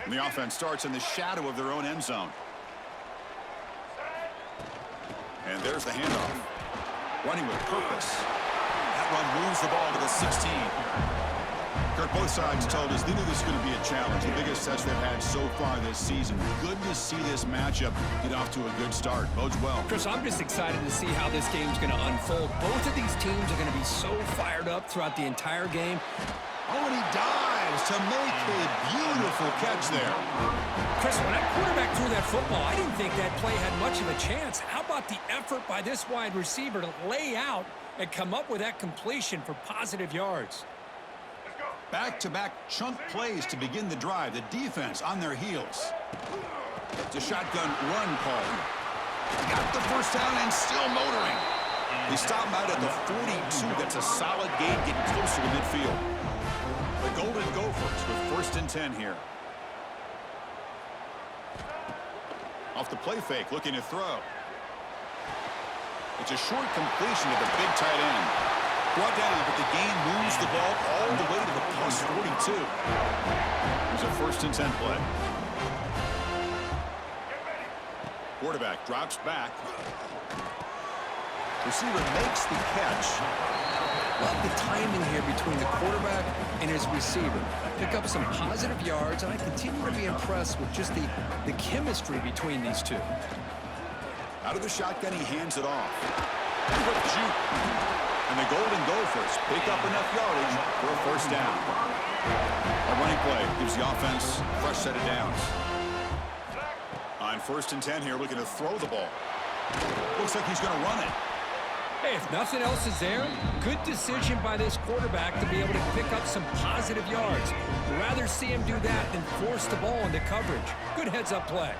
And the offense starts in the shadow of their own end zone. And there's the handoff. Running with purpose. That run moves the ball to the 16. Kirk, both sides told us they knew this was going to be a challenge. The biggest test they've had so far this season. Good to see this matchup get off to a good start. Bodes well. Chris, I'm just excited to see how this game's going to unfold. Both of these teams are going to be so fired up throughout the entire game. Oh, and he dives to make a beautiful catch there. Chris, when that quarterback threw that football, I didn't think that play had much of a chance. How about the effort by this wide receiver to lay out and come up with that completion for positive yards? Back-to-back chunk plays to begin the drive. The defense on their heels. It's a shotgun run call. Got the first down and still motoring. They stop him out at the 42. That's a solid gain getting closer to midfield. The Golden Gophers with 1st and 10 here. Off the play fake, looking to throw. It's a short completion to the big tight end. Brought down, but the gain moves the ball all the way to the plus 42. Here's a 1st and 10 play. Quarterback drops back. Receiver makes the catch. Love the timing here between the quarterback and his receiver. Pick up some positive yards, and I continue to be impressed with just the chemistry between these two. Out of the shotgun, he hands it off. And the Golden Gophers pick up enough yardage for a 1st down. A running play gives the offense a fresh set of downs. On 1st and 10 here, looking to throw the ball. Looks like he's going to run it. Hey, if nothing else is there, good decision by this quarterback to be able to pick up some positive yards. Rather see him do that than force the ball into coverage. Good heads-up play.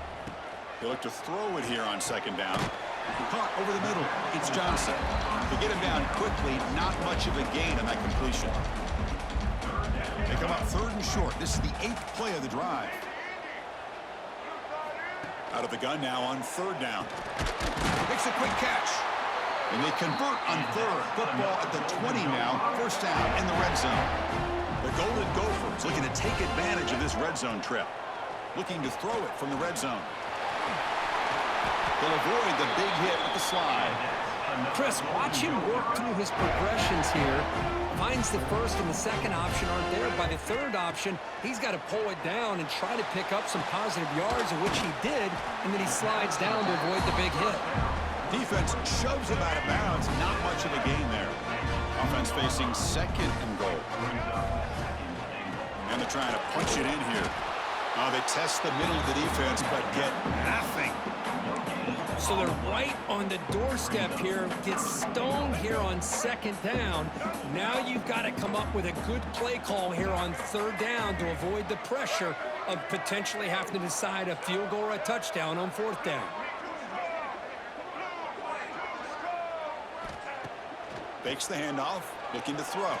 They look to throw it here on 2nd down. Caught over the middle. It's Johnson. To get him down quickly, not much of a gain on that completion. They come up 3rd and short. This is the 8th play of the drive. Out of the gun now on 3rd down. Makes a quick catch. And they convert on 3rd. Football at the 20 now. 1st down in the red zone. The Golden Gophers looking to take advantage of this red zone trip. Looking to throw it from the red zone. They'll avoid the big hit with the slide. Chris, watch him work through his progressions here. Finds the 1st and the 2nd option aren't there. By the 3rd option, he's got to pull it down and try to pick up some positive yards, of which he did, and then he slides down to avoid the big hit. Defense shoves him out of bounds. Not much of a gain there. Offense facing 2nd and goal. And they're trying to punch it in here. They test the middle of the defense, but get nothing. So they're right on the doorstep here. Get stoned here on 2nd down. Now you've got to come up with a good play call here on 3rd down to avoid the pressure of potentially having to decide a field goal or a touchdown on 4th down. Fakes the handoff, looking to throw.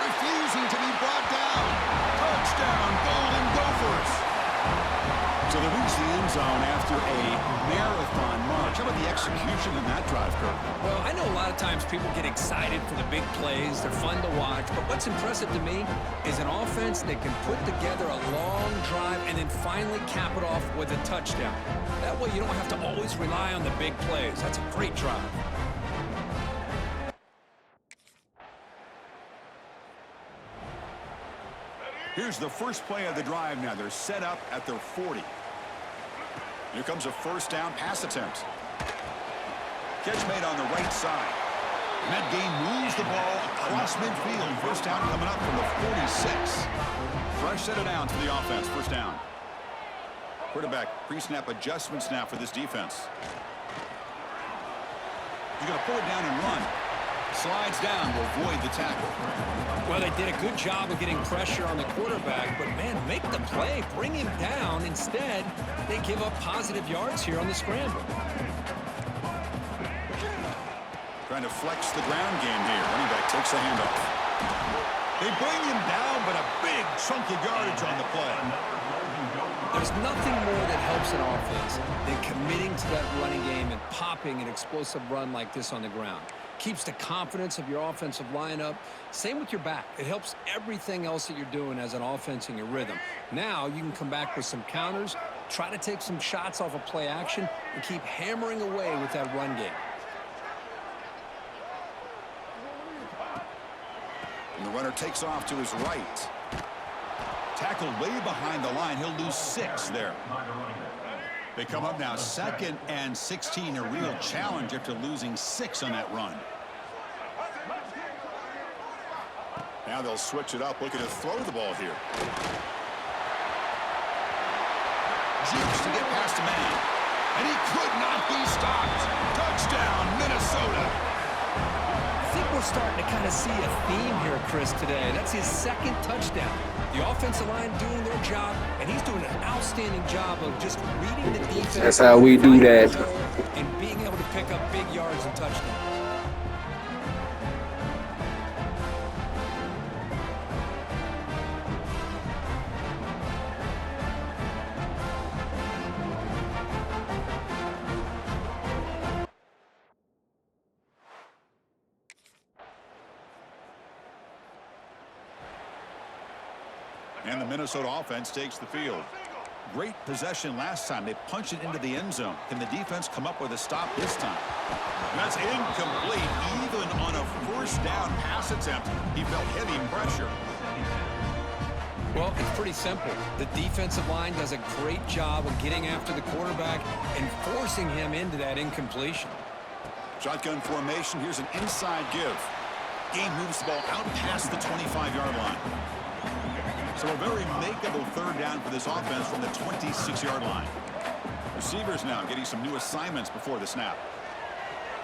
Refusing to be brought down. Touchdown, Golden Gophers. So they reach the end zone after a marathon march. How about the execution in that drive, Kirk? Well, I know a lot of times people get excited for the big plays. They're fun to watch. But what's impressive to me is an offense that can put together a long drive and then finally cap it off with a touchdown. That way you don't have to always rely on the big plays. That's a great drive. Here's the first play of the drive now. They're set up at their 40. Here comes a 1st down pass attempt. Catch made on the right side. And that gain moves the ball across midfield. 1st down coming up from the 46. Fresh set of downs for the offense. 1st down. Quarterback pre-snap adjustments now for this defense. He's going to pull it down and run. Slides down to avoid the tackle. Well, they did a good job of getting pressure on the quarterback, but, man, make the play. Bring him down. Instead, they give up positive yards here on the scramble. Trying to flex the ground game here. Running back takes the handoff. They bring him down, but a big chunk of yardage on the play. There's nothing more that helps an offense than committing to that running game and popping an explosive run like this on the ground. keeps the confidence of your offensive lineup. Same with your back. It helps everything else that you're doing as an offense in your rhythm. Now you can come back with some counters, try to take some shots off of play action, and keep hammering away with that run game. And the runner takes off to his right. Tackled way behind the line. He'll lose 6 there. They come up now 2nd and 16, a real challenge after losing 6 on that run. Now they'll switch it up, looking to throw the ball here. Jukes to get past a man. And he could not be stopped. Touchdown, Minnesota. I think we're starting to kind of see a theme here, Chris, today. That's his 2nd touchdown. The offensive line doing their job, and he's doing an outstanding job of just reading the defense. That's how we do that. And being able to pick up big yards and touchdowns. And the Minnesota offense takes the field. Great possession last time. They punched it into the end zone. Can the defense come up with a stop this time? That's incomplete. Even on a first down pass attempt, he felt heavy pressure. Well, it's pretty simple. The defensive line does a great job of getting after the quarterback and forcing him into that incompletion. Shotgun formation. Here's an inside give. Game moves the ball out past the 25-yard line. So a very makeable 3rd down for this offense from the 26-yard line. Receivers now getting some new assignments before the snap.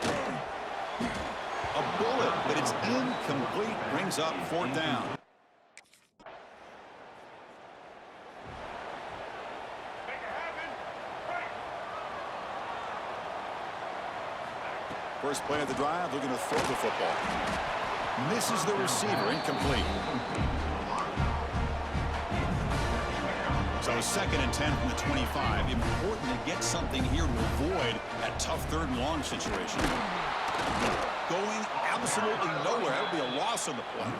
A bullet, but it's incomplete. Brings up 4th down. First play of the drive, looking to throw the football. Misses the receiver, incomplete. So 2nd and 10 from the 25. Important to get something here to avoid that tough 3rd and long situation. Going absolutely nowhere. That would be a loss on the play.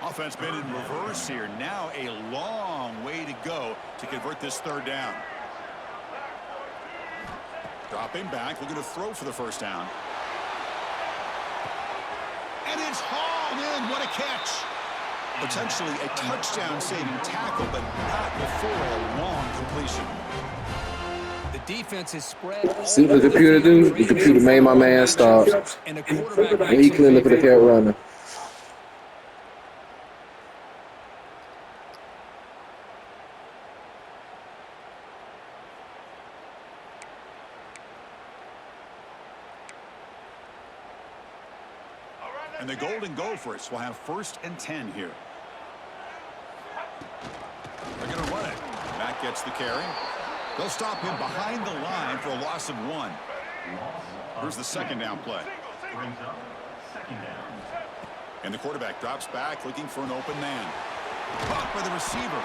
Offense been in reverse here. Now a long way to go to convert this 3rd down. Dropping back, looking to throw for the 1st down. And it's hauled in. What a catch. Potentially a touchdown-saving tackle, but not before a long completion. The defense is spread. See what the computer do? The computer made my man stop. And the quarterback And he couldn't look at the cat running. And the Golden Gophers will have 1st and 10 here. They're going to run it. Back gets the carry. They'll stop him behind the line for a loss of 1. Here's the 2nd down play. And the quarterback drops back, looking for an open man. Caught by the receiver.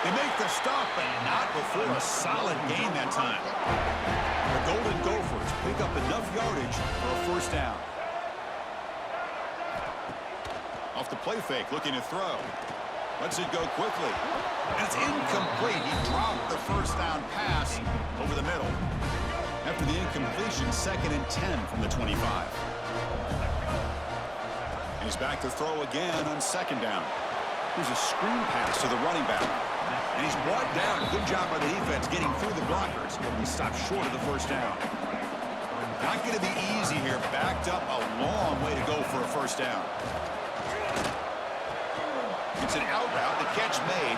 They make the stop, but not before a solid gain that time. The Golden Gophers pick up enough yardage for a 1st down. Off the play fake, looking to throw. Lets it go quickly. And it's incomplete. He dropped the 1st down pass over the middle. After the incompletion, 2nd and 10 from the 25. And he's back to throw again on 2nd down. Here's a screen pass to the running back. And he's brought down. Good job by the defense getting through the blockers. He stopped short of the 1st down. Not going to be easy here. Backed up a long way to go for a 1st down. It's an out route. The catch made.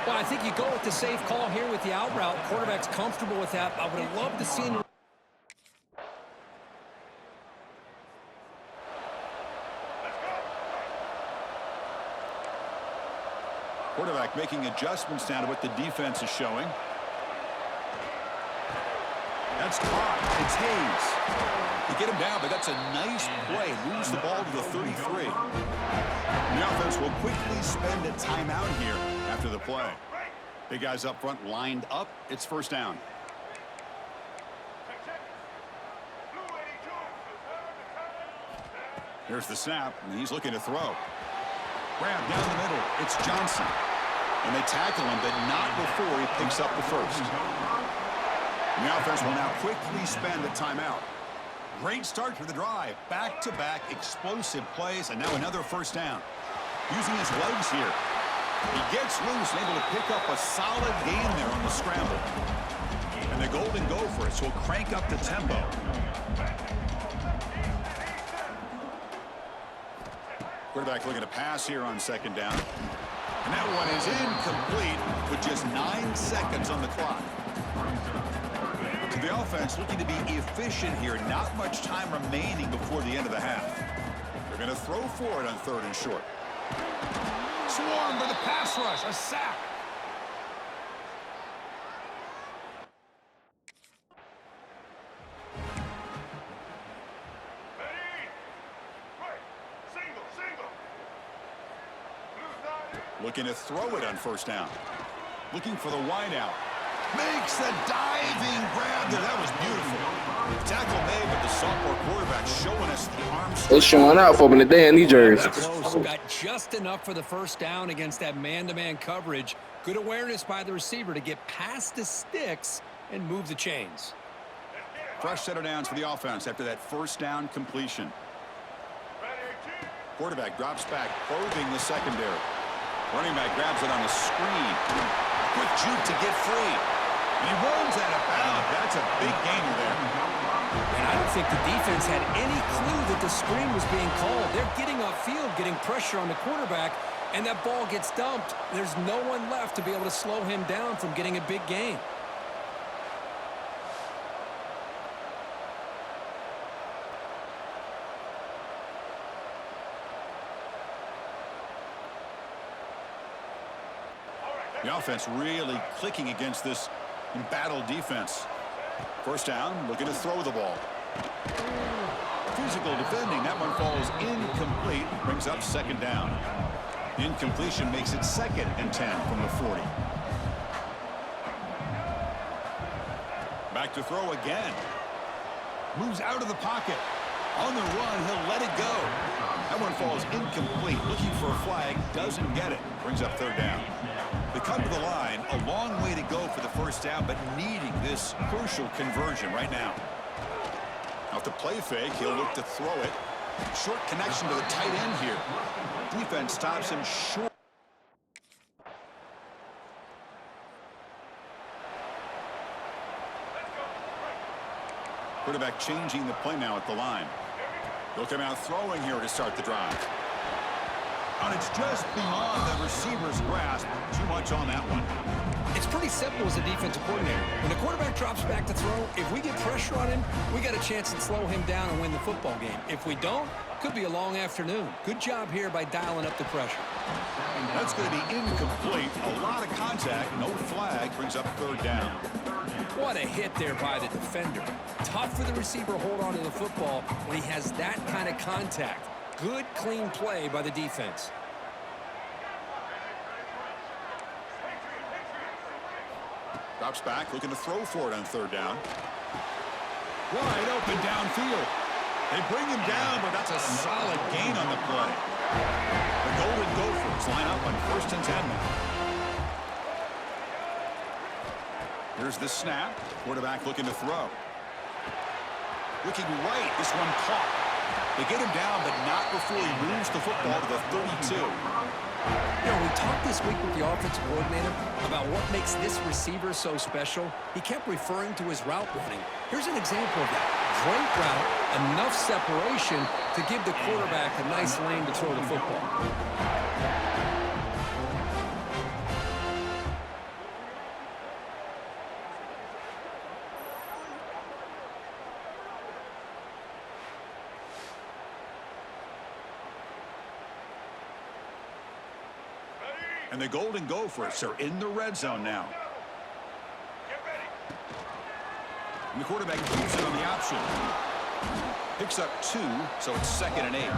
Well, I think you go with the safe call here with the out route. Quarterback's comfortable with that. I would have loved to see him. Quarterback making adjustments now to what the defense is showing. That's caught. It's Hayes. They get him down, but that's a nice play. Moves the ball to the 33. And the offense will quickly spend a timeout here after the play. Big guys up front lined up. It's 1st down. Here's the snap, and he's looking to throw. Grab down the middle. It's Johnson. And they tackle him, but not before he picks up the first. And the offense will now quickly spend a timeout. Great start for the drive. Back-to-back explosive plays, and now another first down. Using his legs here. He gets loose and able to pick up a solid gain there on the scramble. And the Golden Gophers will crank up the tempo. Quarterback looking to pass here on second down. And that one is incomplete with just 9 seconds on the clock. To the offense looking to be efficient here. Not much time remaining before the end of the half. They're going to throw for it on 3rd and short. Swarmed by the pass rush. A sack. Looking to throw it on first down. Looking for the wideout. Makes the diving grab there. That was beautiful. The tackle made, but the sophomore quarterback showing us the arm strength. They're showing out for me today in these jerseys. Close. Got just enough for the first down against that man-to-man coverage. Good awareness by the receiver to get past the sticks and move the chains. Fresh set of downs for the offense after that first down completion. Quarterback drops back, probing the secondary. Running back grabs it on the screen. Quick juke to get free. And he runs out of bounds. That's a big gainer there. And I don't think the defense had any clue that the screen was being called. They're getting upfield, getting pressure on the quarterback, and that ball gets dumped. There's no one left to be able to slow him down from getting a big gain. The offense really clicking against this embattled defense. First down, looking to throw the ball. Physical defending. That one falls incomplete. Brings up second down. Incompletion makes it 2nd and 10 from the 40. Back to throw again. Moves out of the pocket. On the run, he'll let it go. That one falls incomplete. Looking for a flag. Doesn't get it. Brings up 3rd down. They come to the line, a long way to go for the first down, but needing this crucial conversion right now. Off the play fake, he'll look to throw it. Short connection to the tight end here. Defense stops him short. Quarterback changing the play now at the line. He'll come out throwing here to start the drive. And it's just beyond the receiver's grasp. Too much on that one. It's pretty simple as a defensive coordinator. When the quarterback drops back to throw, if we get pressure on him, we got a chance to slow him down and win the football game. If we don't, could be a long afternoon. Good job here by dialing up the pressure. That's going to be incomplete. A lot of contact. No flag. Brings up 3rd down. What a hit there by the defender. Tough for the receiver to hold on to the football when he has that kind of contact. Good, clean play by the defense. Drops back, looking to throw for it on 3rd down. Wide open downfield. They bring him down, but that's a solid gain on the play. The Golden Gophers line up on 1st and 10 now. Here's the snap. Quarterback looking to throw. Looking right. This one caught. They get him down, but not before he moves the football to the 32. You know, we talked this week with the offensive coordinator about what makes this receiver so special. He kept referring to his route running. Here's an example of that. Great route, enough separation to give the quarterback a nice lane to throw the football. And the Golden Gophers are in the red zone now. And the quarterback keeps it on the option. Picks up 2, so it's 2nd and 8.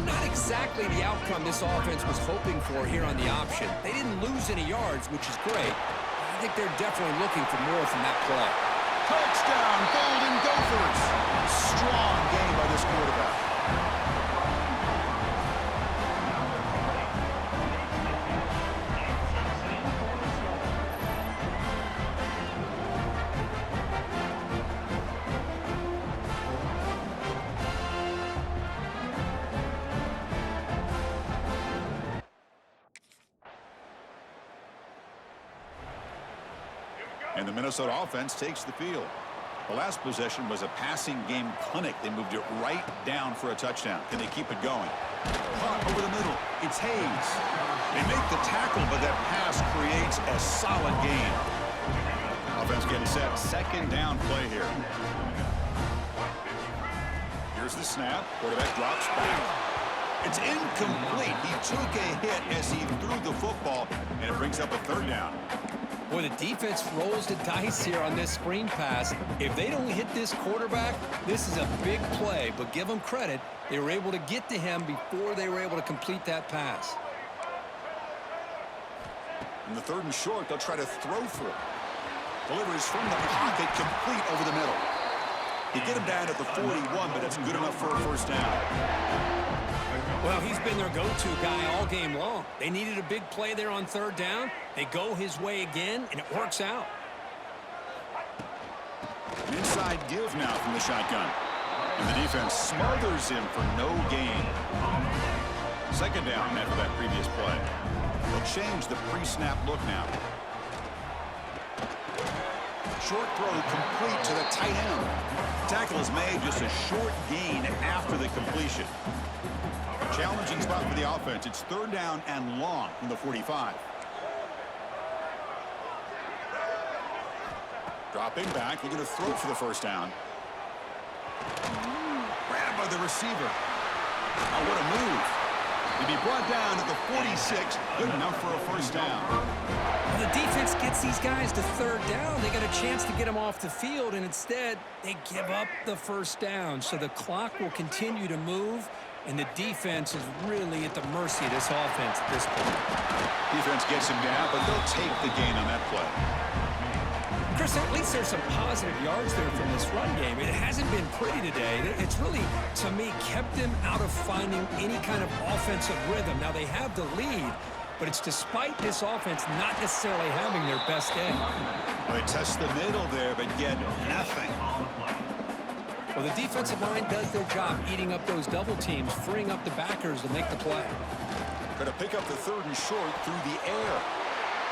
Not exactly the outcome this offense was hoping for here on the option. They didn't lose any yards, which is great. I think they're definitely looking for more from that play. Touchdown, Golden Gophers. Strong game by this quarterback. And the Minnesota offense takes the field. The last possession was a passing game clinic. They moved it right down for a touchdown. Can they keep it going? Caught over the middle. It's Hayes. They make the tackle, but that pass creates a solid gain. Offense getting set. Second down play here. Here's the snap. Quarterback drops back. It's incomplete. He took a hit as he threw the football, and it brings up a third down. Boy, the defense rolls the dice here on this screen pass. If they don't hit this quarterback, this is a big play. But give them credit. They were able to get to him before they were able to complete that pass. In the third and short, they'll try to throw for it. Delivers from the pocket, complete over the middle. You get him down at the 41, but it's good enough for a first down. Well, he's been their go-to guy all game long. They needed a big play there on third down. They go his way again, and it works out. An inside give now from the shotgun. And the defense smothers him for no gain. Second down after that previous play. They'll change the pre-snap look now. Short throw complete to the tight end. Tackle is made, just a short gain after the completion. Challenging spot for the offense. It's third down and long from the 45. Dropping back, looking to throw for the first down. Grabbed by the receiver. Oh, what a move. He'd be brought down at the 46. Good enough for a first down. Well, the defense gets these guys to third down. They got a chance to get them off the field, and instead they give up the first down. So the clock will continue to move, and the defense is really at the mercy of this offense at this point. Defense gets him down, but they'll take the gain on that play. Chris, at least there's some positive yards there from this run game. It hasn't been pretty today. It's really, to me, kept them out of finding any kind of offensive rhythm. Now, they have the lead, but it's despite this offense not necessarily having their best day. Well, they test the middle there, but get nothing. Well, the defensive line does their job eating up those double teams, freeing up the backers to make the play. Going to pick up the third and short through the air.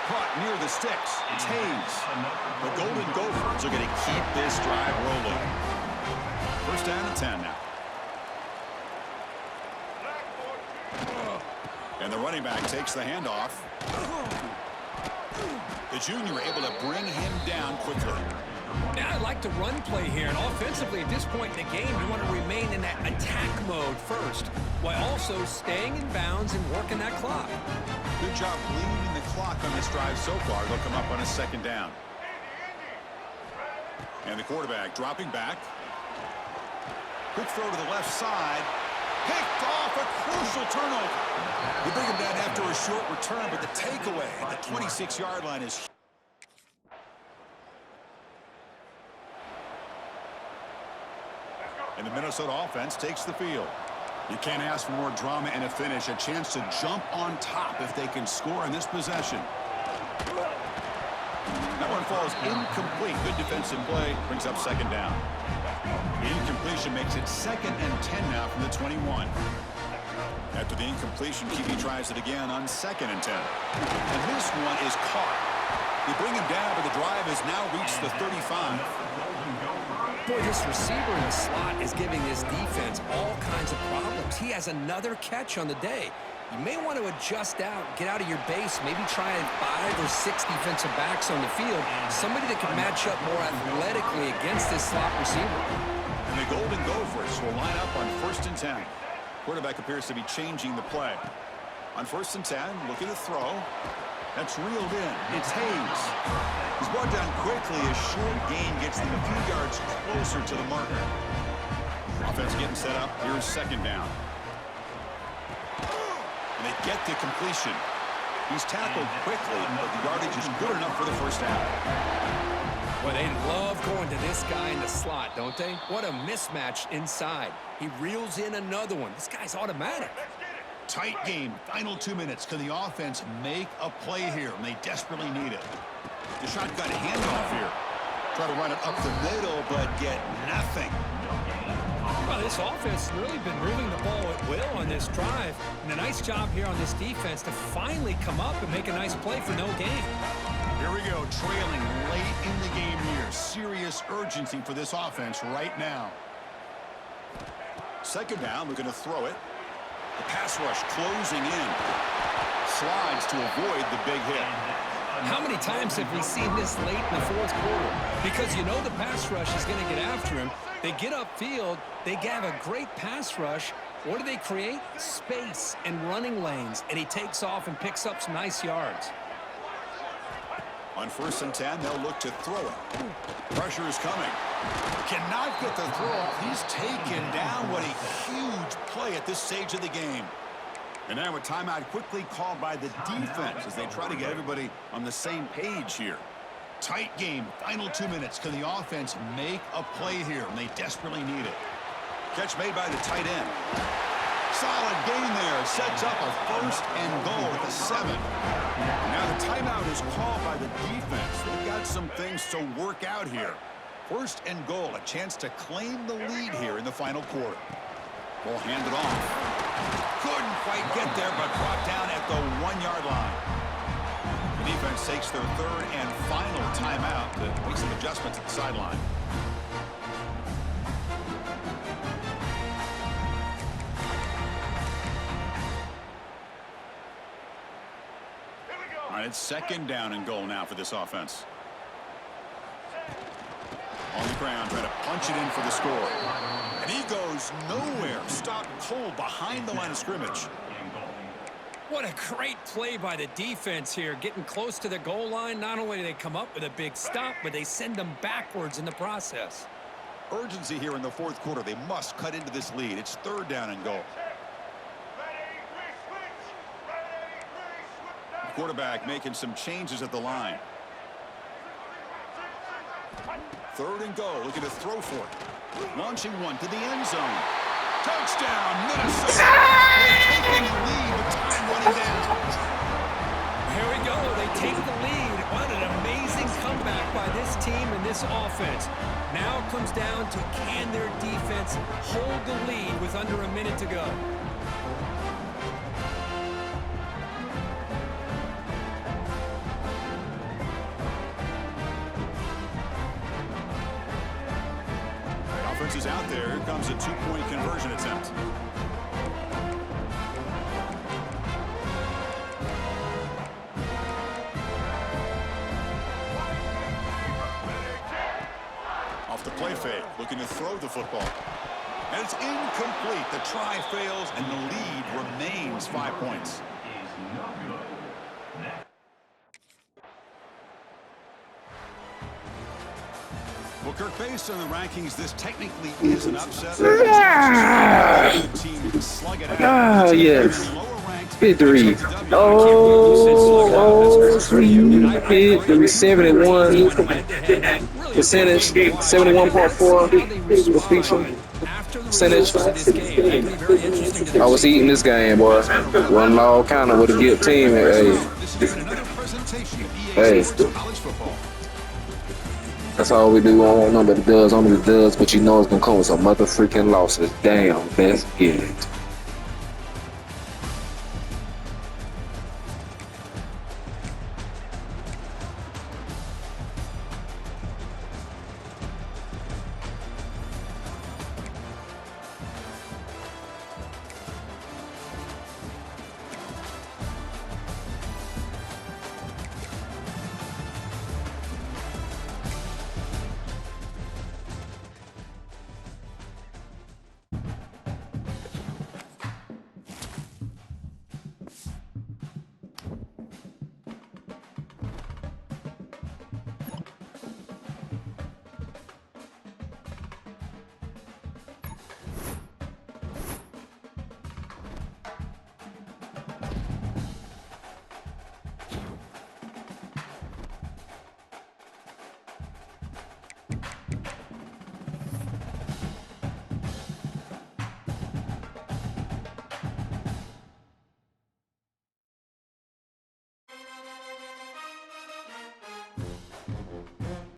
Caught near the sticks. It's Hayes. The Golden Gophers are going to keep this drive rolling. First down and 10 now. And the running back takes the handoff. The junior able to bring him down quickly. Now, I like the run play here, and offensively at this point in the game, you want to remain in that attack mode first, while also staying in bounds and working that clock. Good job bleeding the clock on this drive so far. They'll come up on a second down. And the quarterback dropping back. Quick throw to the left side. Picked off, a crucial turnover. They bring him down after a short return, but the takeaway at the 26-yard line is huge. And the Minnesota offense takes the field. You can't ask for more drama and a finish. A chance to jump on top if they can score in this possession. That one falls incomplete. Good defensive play. Brings up second down. The incompletion makes it second and 10 now from the 21. After the incompletion, QB tries it again on second and 10. And this one is caught. They bring him down, but the drive has now reached the 35. Boy, this receiver in the slot is giving this defense all kinds of problems. He has another catch on the day. You may want to adjust out, get out of your base, maybe try 5 or 6 defensive backs on the field, somebody that can match up more athletically against this slot receiver. And the Golden Gophers will line up on first and 10. Quarterback appears to be changing the play. On first and 10, looking to throw. That's reeled in. It's Hayes. He's brought down quickly. A short gain gets them a few yards closer to the marker. Offense getting set up. Here's second down. And they get the completion. He's tackled quickly, but the yardage is good enough for the first down. Well, they love going to this guy in the slot, don't they? What a mismatch inside. He reels in another one. This guy's automatic. Tight game. Final 2 minutes. Can the offense make a play here? And they desperately need it. The shotgun handoff here. Try to run it up the middle, but get nothing. Well, this offense has really been moving the ball at will on this drive. And a nice job here on this defense to finally come up and make a nice play for no gain. Here we go, trailing late in the game here. Serious urgency for this offense right now. Second down, we're going to throw it. The pass rush closing in. Slides to avoid the big hit. How many times have we seen this late in the fourth quarter? Because you know the pass rush is going to get after him. They get upfield. They have a great pass rush. What do they create? Space and running lanes. And he takes off and picks up some nice yards. On 1st and 10, they'll look to throw it. Pressure is coming. Cannot get the throw off. He's taken down. What a huge play at this stage of the game. And now a timeout quickly called by the defense as they try to get everybody on the same page here. Tight game. Final 2 minutes. Can the offense make a play here? And they desperately need it. Catch made by the tight end. Solid gain there. Sets up a 1st and goal at the 7. Now the timeout is called by the defense. They've got some things to work out here. 1st and goal. A chance to claim the lead here in the final quarter. Ball handed off. Couldn't quite get there, but brought down at the 1-yard line. The defense takes their 3rd and final timeout to make some adjustments at the sideline. All right, it's 2nd down and goal now for this offense. On the ground, trying to punch it in for the score. And he goes nowhere. Stopped cold behind the line of scrimmage. What a great play by the defense here. Getting close to the goal line, not only do they come up with a big stop, but they send them backwards in the process. Urgency here in the 4th quarter. They must cut into this lead. It's 3rd down and goal. The quarterback making some changes at the line. 3rd and goal, looking to throw for it. Launching one to the end zone. Touchdown, Minnesota! They're taking the lead with time running down. Here we go. They take the lead. What an amazing comeback by this team and this offense. Now it comes down to can their defense hold the lead with under a minute to go. Offense is out there. Here comes a 2-point conversion attempt. Off the play fake, looking to throw the football. And it's incomplete. The try fails, and the lead remains 5 points. Well, Kirk, based on the rankings, this technically is an upset. Team can slug it out. Ah, yes. Victory. Oh, sweet victory. 71 percentage. 71.4 completion percentage. I was eating this game, boy. One all kind of with a good team. Hey. That's all we do. I don't know about the dubs, only the dubs, but you know it's gonna come with some mother freaking losses. Damn, best get it.